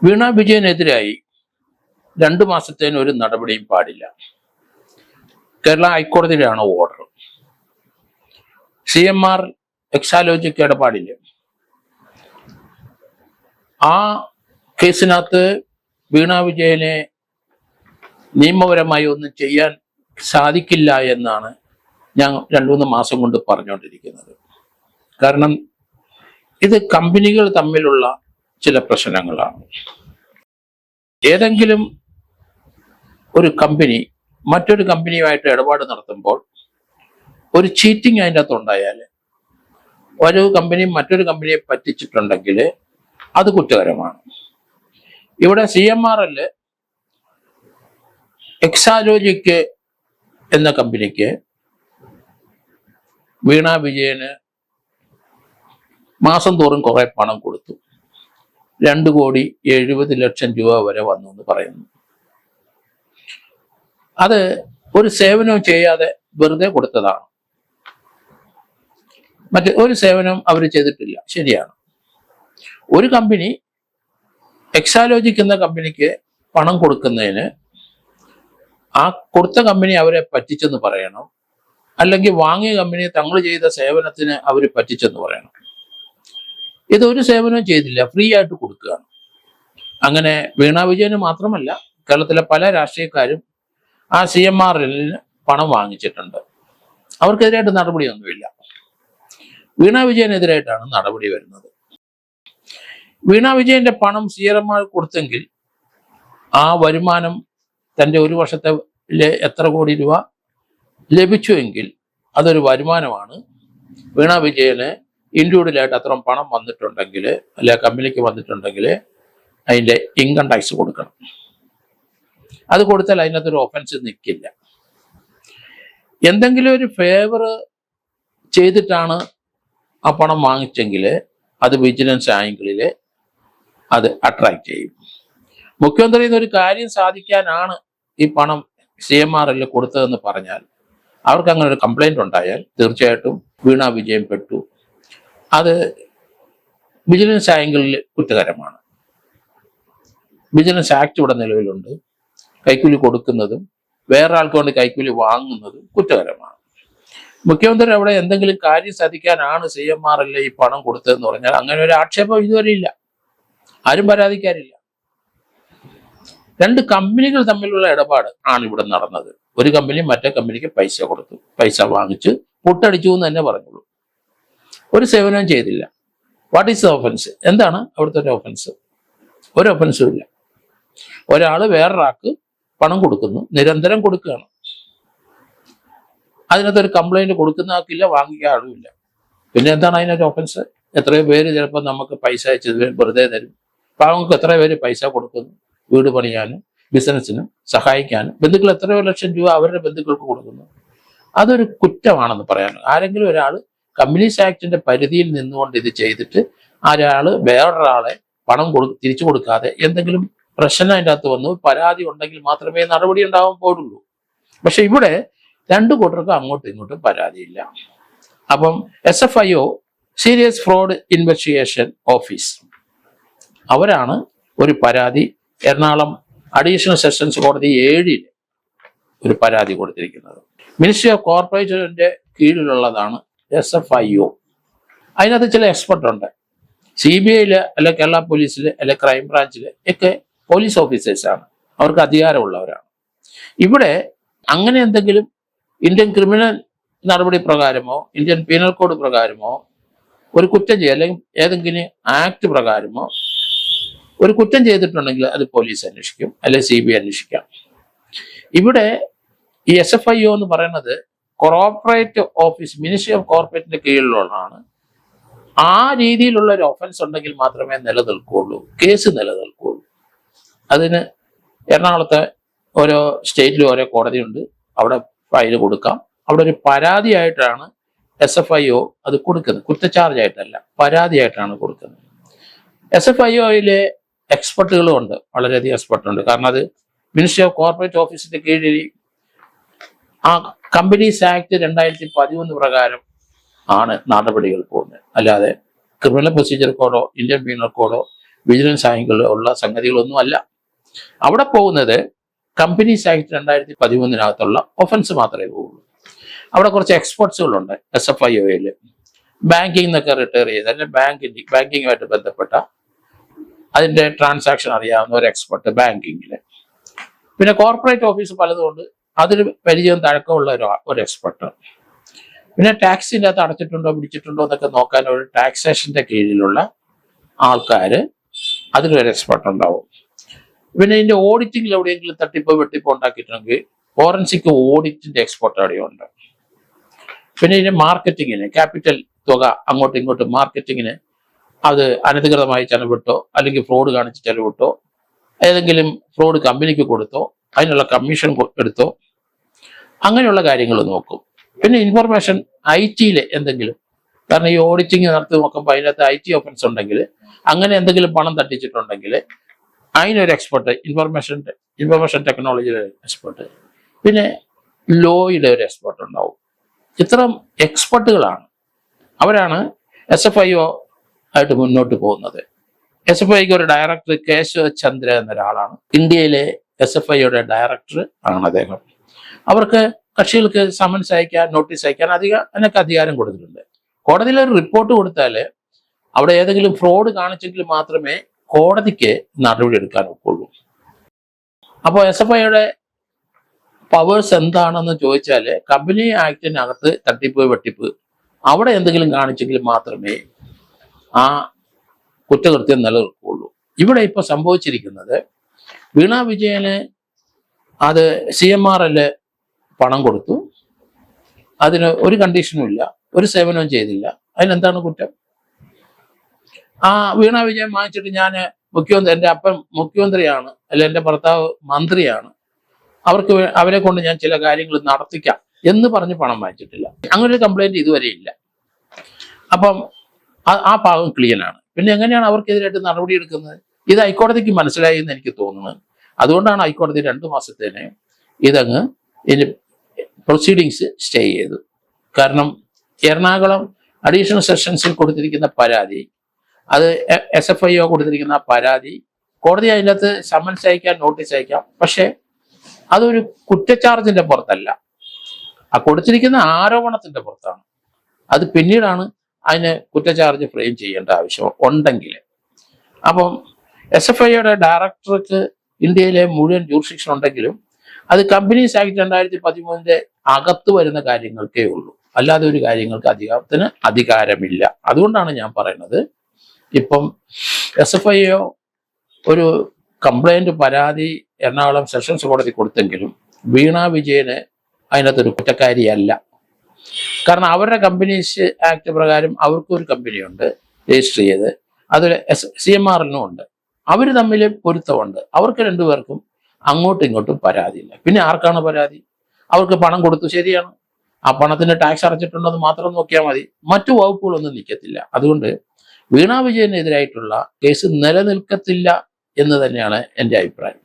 വീണ വിജയനെതിരായി 2 മാസത്തേന് ഒരു നടപടിയും പാടില്ല. കേരള ഹൈക്കോടതിയിലാണ് ഓർഡർ. CMR എക്സാലോജിക്ക് ഇടപാടില്ല. ആ കേസിനകത്ത് വീണ വിജയനെ നിയമപരമായി ഒന്നും ചെയ്യാൻ സാധിക്കില്ല എന്നാണ് ഞാൻ 2-3 മാസം കൊണ്ട് പറഞ്ഞുകൊണ്ടിരിക്കുന്നത്. കാരണം ഇത് കമ്പനികൾ തമ്മിലുള്ള ചില പ്രശ്നങ്ങളാണ്. ഏതെങ്കിലും ഒരു കമ്പനി മറ്റൊരു കമ്പനിയുമായിട്ട് ഇടപാട് നടത്തുമ്പോൾ ഒരു ചീറ്റിംഗ് അതിൻ്റെ അകത്ത് ഉണ്ടായാൽ, ഒരു കമ്പനി മറ്റൊരു കമ്പനിയെ പറ്റിച്ചിട്ടുണ്ടെങ്കിൽ അത് കുറ്റകരമാണ്. ഇവിടെ CMRL എക്സാലോജിക്ക് എന്ന കമ്പനിക്ക് വീണ വിജയന് മാസം തോറും കുറെ പണം കൊടുത്തു. 2,70,00,000 രൂപ വരെ വന്നു എന്ന് പറയുന്നു. അത് ഒരു സേവനവും ചെയ്യാതെ വെറുതെ കൊടുത്തതാണ്. മറ്റേ ഒരു സേവനം അവർ ചെയ്തിട്ടില്ല, ശരിയാണ്. ഒരു കമ്പനി എക്സാലോജിക് എന്ന കമ്പനിക്ക് പണം കൊടുക്കുന്നതിന് ആ കൊടുത്ത കമ്പനി അവരെ പറ്റിച്ചെന്ന് പറയണം, അല്ലെങ്കിൽ വാങ്ങിയ കമ്പനി തങ്ങൾ ചെയ്ത സേവനത്തിന് അവർ പറ്റിച്ചെന്ന് പറയണം. ഇതൊരു സേവനവും ചെയ്തില്ല, ഫ്രീ ആയിട്ട് കൊടുക്കുകയാണ്. അങ്ങനെ വീണ വിജയന് മാത്രമല്ല, കേരളത്തിലെ പല രാഷ്ട്രീയക്കാരും ആ CMRL പണം വാങ്ങിച്ചിട്ടുണ്ട്. അവർക്കെതിരായിട്ട് നടപടിയൊന്നുമില്ല. വീണ വിജയനെതിരായിട്ടാണ് നടപടി വരുന്നത്. വീണ വിജയന്റെ പണം CMR കൊടുത്തെങ്കിൽ ആ വരുമാനം തൻ്റെ ഒരു വർഷത്തെ എത്ര കോടി രൂപ ലഭിച്ചുവെങ്കിൽ അതൊരു വരുമാനമാണ്. വീണ വിജയന് ഇൻഡിവിജ്വലായിട്ട് അത്രയും പണം വന്നിട്ടുണ്ടെങ്കിൽ, അല്ലെ കമ്പനിക്ക് വന്നിട്ടുണ്ടെങ്കിൽ അതിൻ്റെ ഇൻകം ടാക്സ് കൊടുക്കണം. അത് കൊടുത്താൽ അതിനകത്തൊരു ഒഫൻസ് നിൽക്കില്ല. എന്തെങ്കിലും ഒരു ഫേവർ ചെയ്തിട്ടാണ് ആ പണം വാങ്ങിച്ചെങ്കിൽ അത് വിജിലൻസ് ആംഗിളിൽ അത് അട്രാക്ട് ചെയ്യും. മുഖ്യമന്ത്രി ഒരു കാര്യം സാധിക്കാനാണ് ഈ പണം CMRL കൊടുത്തതെന്ന് പറഞ്ഞാൽ, അവർക്ക് അങ്ങനെ ഒരു കംപ്ലൈന്റ് ഉണ്ടായാൽ തീർച്ചയായിട്ടും വീണ വിജയൻ പെട്ടു. അത് വിജിലൻസ് ആംഗിളിൽ കുറ്റകരമാണ്. വിജിലൻസ് ആക്ട് ഇവിടെ നിലവിലുണ്ട്. കൈക്കൂലി കൊടുക്കുന്നതും വേറെ ആൾക്ക് വേണ്ടി കൈക്കൂലി വാങ്ങുന്നതും കുറ്റകരമാണ്. മുഖ്യമന്ത്രി അവിടെ എന്തെങ്കിലും കാര്യം സാധിക്കാനാണ് CMRL ഈ പണം കൊടുത്തതെന്ന് പറഞ്ഞാൽ അങ്ങനെ ഒരു ആക്ഷേപം ഇതുവരെ ഇല്ല, ആരും പരാതിക്കാരില്ല. 2 കമ്പനികൾ തമ്മിലുള്ള ഇടപാട് ആണ് ഇവിടെ നടന്നത്. ഒരു കമ്പനി മറ്റേ കമ്പനിക്ക് പൈസ കൊടുത്തു, പൈസ വാങ്ങിച്ച് പുട്ടടിച്ചു എന്ന് തന്നെ പറഞ്ഞുള്ളൂ, ഒരു സേവനവും ചെയ്തില്ല. What is the offence? എന്താണ് അവിടുത്തെ ഒരു ഒഫൻസ്? ഒരു ഒഫൻസും ഇല്ല. ഒരാൾ വേറൊരാൾക്ക് പണം കൊടുക്കുന്നു, നിരന്തരം കൊടുക്കുകയാണ്. അതിനകത്തൊരു കംപ്ലൈന്റ് കൊടുക്കുന്ന ആൾക്കില്ല, വാങ്ങിക്കാൻ ആളുമില്ല. പിന്നെ എന്താണ് അതിനൊരു ഒഫൻസ്? എത്രയോ പേര് ചിലപ്പോൾ നമുക്ക് പൈസ അയച്ചത് വെറുതെ തരും. പാവങ്ങൾക്ക് എത്ര പേര് പൈസ കൊടുക്കുന്നു, വീട് പണിയാനും ബിസിനസ്സിനും സഹായിക്കാനും. ബന്ധുക്കൾ എത്രയോ ലക്ഷം രൂപ അവരുടെ ബന്ധുക്കൾക്ക് കൊടുക്കുന്നു. അതൊരു കുറ്റമാണെന്ന് പറയാൻ. ആരെങ്കിലും ഒരാൾ കമ്പനീസ് ആക്ടിന്റെ പരിധിയിൽ നിന്നുകൊണ്ട് ഇത് ചെയ്തിട്ട് ഒരാൾ വേറൊരാളെ പണം തിരിച്ചു കൊടുക്കാതെ എന്തെങ്കിലും പ്രശ്നം അതിൻ്റെ അകത്ത് വന്നു പരാതി ഉണ്ടെങ്കിൽ മാത്രമേ നടപടി ഉണ്ടാവാൻ പോലുള്ളൂ. പക്ഷെ ഇവിടെ 2 കൂട്ടർക്കും അങ്ങോട്ടും ഇങ്ങോട്ടും പരാതിയില്ല. അപ്പം SFIO serious fraud investigation office അവരാണ് ഒരു പരാതി എറണാകുളം അഡീഷണൽ സെഷൻസ് കോടതി 7 ഒരു പരാതി കൊടുത്തിരിക്കുന്നത്. മിനിസ്ട്രി ഓഫ് കോർപ്പറേഷന്റെ കീഴിലുള്ളതാണ് SFIO. അതിനകത്ത് ചില എക്സ്പെർട്ട് ഉണ്ട്. CBI അല്ലെ കേരള പോലീസിൽ അല്ലെ ക്രൈം ബ്രാഞ്ചിൽ ഒക്കെ പോലീസ് ഓഫീസേഴ്സാണ്, അവർക്ക് അധികാരമുള്ളവരാണ്. ഇവിടെ അങ്ങനെ എന്തെങ്കിലും ഇന്ത്യൻ ക്രിമിനൽ നടപടി പ്രകാരമോ ഇന്ത്യൻ പീനൽ കോഡ് പ്രകാരമോ ഒരു കുറ്റം ചെയ്യുക, അല്ലെങ്കിൽ ഏതെങ്കിലും ആക്ട് പ്രകാരമോ ഒരു കുറ്റം ചെയ്തിട്ടുണ്ടെങ്കിൽ അത് പോലീസ് അന്വേഷിക്കും, അല്ലെ CBI അന്വേഷിക്കാം. ഇവിടെ ഈ SFIO എന്ന് പറയുന്നത് കോർപ്പറേറ്റ് ഓഫീസ്, മിനിസ്ട്രി ഓഫ് കോർപ്പറേറ്റിന്റെ കീഴിലുള്ളതാണ്. ആ രീതിയിലുള്ള ഒരു ഒഫൻസ് ഉണ്ടെങ്കിൽ മാത്രമേ നിലനിൽക്കുകയുള്ളൂ, കേസ് നിലനിൽക്കുകയുള്ളൂ. അതിന് എറണാകുളത്തെ ഓരോ സ്റ്റേറ്റിലും ഓരോ കോടതിയുണ്ട്, അവിടെ ഫയൽ കൊടുക്കാം. അവിടെ ഒരു പരാതിയായിട്ടാണ് SFIO അത് കൊടുക്കുന്നത്, കുറ്റച്ചാർജ് ആയിട്ടല്ല, പരാതിയായിട്ടാണ് കൊടുക്കുന്നത്. SFIOയിലെ എക്സ്പെർട്ടുകളും ഉണ്ട്, വളരെയധികം എക്സ്പെർട്ടുണ്ട്. കാരണം അത് മിനിസ്ട്രി ഓഫ് കോർപ്പറേറ്റ് ഓഫീസിന്റെ കീഴിൽ ആ കമ്പനീസ് ആക്ട് 2013 പ്രകാരം ആണ് നടപടികൾ പോകുന്നത്. അല്ലാതെ ക്രിമിനൽ പ്രൊസീജിയർ കോഡോ ഇന്ത്യൻ പീനൽ കോഡോ വിജിലൻസ് ആംഗിൾ ഉള്ള സംഗതികളൊന്നും അല്ല. അവിടെ പോകുന്നത് കമ്പനീസ് ആക്ട് 2013 ഒഫൻസ് മാത്രമേ പോകുള്ളൂ. അവിടെ കുറച്ച് എക്സ്പെർട്സുകളുണ്ട് SFIOയിൽ. ബാങ്കിങ് എന്നൊക്കെ റിട്ടയർ ചെയ്ത് അല്ലെങ്കിൽ ബാങ്കിങ്ങുമായിട്ട് ബന്ധപ്പെട്ട അതിൻ്റെ ട്രാൻസാക്ഷൻ അറിയാവുന്ന ഒരു എക്സ്പെർട്ട് ബാങ്കിങ്ങിൽ. പിന്നെ കോർപ്പറേറ്റ് ഓഫീസ് പലതുകൊണ്ട് അതിൽ പരിചയം തഴക്കമുള്ള ഒരു എക്സ്പെർട്ട്. പിന്നെ ടാക്സിൻ്റെ അകത്ത് അടച്ചിട്ടുണ്ടോ പിടിച്ചിട്ടുണ്ടോ എന്നൊക്കെ നോക്കാൻ ഒരു ടാക്സേഷൻ്റെ കീഴിലുള്ള ആൾക്കാർ, അതിലൊരു എക്സ്പെർട്ട് ഉണ്ടാവും. പിന്നെ ഇതിൻ്റെ ഓഡിറ്റിങ്ങിൽ എവിടെയെങ്കിലും തട്ടിപ്പോ വെട്ടിപ്പോ ഉണ്ടാക്കിയിട്ടുണ്ടെങ്കിൽ ഫോറൻസിക് ഓഡിറ്റിൻ്റെ എക്സ്പെർട്ട് അവിടെയുണ്ട്. പിന്നെ ഇതിൻ്റെ മാർക്കറ്റിങ്ങിന് ക്യാപിറ്റൽ തുക അങ്ങോട്ടും ഇങ്ങോട്ടും മാർക്കറ്റിങ്ങിന് അത് അനധികൃതമായി ചെലവിട്ടോ അല്ലെങ്കിൽ ഫ്രോഡ് കാണിച്ച് ചെലവിട്ടോ ഏതെങ്കിലും ഫ്രോഡ് കമ്പനിക്ക് കൊടുത്തോ അതിനുള്ള കമ്മീഷൻ എടുത്തോ അങ്ങനെയുള്ള കാര്യങ്ങൾ നോക്കും. പിന്നെ ഇൻഫർമേഷൻ IT എന്തെങ്കിലും, കാരണം ഈ ഓഡിറ്റിങ് നടത്തി നോക്കുമ്പോൾ അതിനകത്ത് IT ഒഫൻസ് ഉണ്ടെങ്കിൽ, അങ്ങനെ എന്തെങ്കിലും പണം തട്ടിച്ചിട്ടുണ്ടെങ്കിൽ അതിനൊരു എക്സ്പെർട്ട്, ഇൻഫർമേഷൻ ടെക്നോളജിയുടെ എക്സ്പെർട്ട്, പിന്നെ ലോയുടെ ഒരു എക്സ്പെർട്ട് ഉണ്ടാവും. ഇത്തരം എക്സ്പെർട്ടുകളാണ്, അവരാണ് SFIO ആയിട്ട് മുന്നോട്ട് പോകുന്നത്. SFIക്ക് ഒരു ഡയറക്ടർ കേശവ് ചന്ദ്ര എന്നൊരാളാണ്. ഇന്ത്യയിലെ SFIയുടെ ഡയറക്ടർ ആണ് അദ്ദേഹം. അവർക്ക് കക്ഷികൾക്ക് സമൻസ് അയക്കാൻ, നോട്ടീസ് അയക്കാൻ അതിനൊക്കെ അധികാരം കൊടുത്തിട്ടുണ്ട്. കോടതിയിൽ ഒരു റിപ്പോർട്ട് കൊടുത്താൽ അവിടെ ഏതെങ്കിലും ഫ്രോഡ് കാണിച്ചെങ്കിൽ മാത്രമേ കോടതിക്ക് നടപടി എടുക്കാൻ ഒക്കുള്ളൂ. അപ്പോൾ SFIയുടെ പവേഴ്സ് എന്താണെന്ന് ചോദിച്ചാൽ കമ്പനി ആക്ടിനകത്ത് തട്ടിപ്പ് വെട്ടിപ്പ് അവിടെ എന്തെങ്കിലും കാണിച്ചെങ്കിൽ മാത്രമേ ആ കുറ്റകൃത്യം നിലനിൽക്കുകയുള്ളൂ. ഇവിടെ ഇപ്പോൾ സംഭവിച്ചിരിക്കുന്നത്, വീണ വിജയന് അത് CMRL പണം കൊടുത്തു, അതിന് ഒരു കണ്ടീഷനും ഇല്ല, ഒരു സേവനവും ചെയ്തില്ല. അതിനെന്താണ് കുറ്റം? ആ വീണ വിജയൻ വാങ്ങിച്ചിട്ട് ഞാൻ എൻ്റെ അപ്പൻ മുഖ്യമന്ത്രിയാണ്, അല്ല എൻ്റെ ഭർത്താവ് മന്ത്രിയാണ്, അവരെ കൊണ്ട് ഞാൻ ചില കാര്യങ്ങൾ നടത്തിക്കാം എന്ന് പറഞ്ഞ് പണം വാങ്ങിച്ചിട്ടില്ല. അങ്ങനെ ഒരു കംപ്ലൈന്റ് ഇതുവരെ ഇല്ല. അപ്പം ആ ഭാഗം ക്ലീനാണ്. പിന്നെ എങ്ങനെയാണ് അവർക്കെതിരായിട്ട് നടപടി എടുക്കുന്നത്? ഇത് ഹൈക്കോടതിക്ക് മനസ്സിലായി എന്ന് എനിക്ക് തോന്നുന്നത്. അതുകൊണ്ടാണ് ഹൈക്കോടതി 2 മാസത്തേന് ഇതങ്ങ് പ്രൊസീഡിങ്സ് സ്റ്റേ ചെയ്തു. കാരണം എറണാകുളം അഡീഷണൽ സെഷൻസിൽ കൊടുത്തിരിക്കുന്ന പരാതി, അത് SFIO കൊടുത്തിരിക്കുന്ന പരാതി, കോടതി അതിനകത്ത് സമൻസ് അയക്കാം, നോട്ടീസ് അയക്കാം. പക്ഷേ അതൊരു കുറ്റച്ചാർജിന്റെ പുറത്തല്ല, ആ കൊടുത്തിരിക്കുന്ന ആരോപണത്തിന്റെ പുറത്താണ്. അത് പിന്നീടാണ് അതിന് കുറ്റച്ചാർജ് ഫ്രെയിം ചെയ്യേണ്ട ആവശ്യം ഉണ്ടെങ്കിൽ. അപ്പം SFIയുടെ ഡയറക്ടർക്ക് ഇന്ത്യയിലെ മുഴുവൻ ജൂറിസ്ഡിക്ഷൻ ഉണ്ടെങ്കിലും അത് കമ്പനീസ് ആക്ട് 2013 അകത്ത് വരുന്ന കാര്യങ്ങൾക്കേ ഉള്ളൂ, അല്ലാതെ ഒരു കാര്യങ്ങൾക്ക് അദ്ദേഹത്തിന് അധികാരമില്ല. അതുകൊണ്ടാണ് ഞാൻ പറയുന്നത്, ഇപ്പം SFIO ഒരു കംപ്ലൈന്റ് പരാതി എറണാകുളം സെഷൻസ് കോടതി കൊടുത്തെങ്കിലും വീണ വിജയന് അതിനകത്തൊരു കുറ്റക്കാരിയല്ല. കാരണം അവരുടെ കമ്പനീസ് ആക്ട് പ്രകാരം അവർക്കൊരു കമ്പനിയുണ്ട് രജിസ്റ്റർ ചെയ്ത്, അതൊരു CMRL ഉണ്ട്. അവർ തമ്മിൽ പൊരുത്തമുണ്ട്. അവർക്ക് രണ്ടുപേർക്കും അങ്ങോട്ടും ഇങ്ങോട്ടും പരാതിയില്ല. പിന്നെ ആർക്കാണ് പരാതി? അവർക്ക് പണം കൊടുത്തു, ശരിയാണ്, ആ പണത്തിന് ടാക്സ് അടച്ചിട്ടുണ്ടെന്ന് മാത്രം നോക്കിയാൽ മതി, മറ്റു വകുപ്പുകളൊന്നും നിൽക്കത്തില്ല. അതുകൊണ്ട് വീണ വിജയനെതിരായിട്ടുള്ള കേസ് നിലനിൽക്കത്തില്ല എന്ന് തന്നെയാണ് എൻ്റെ അഭിപ്രായം.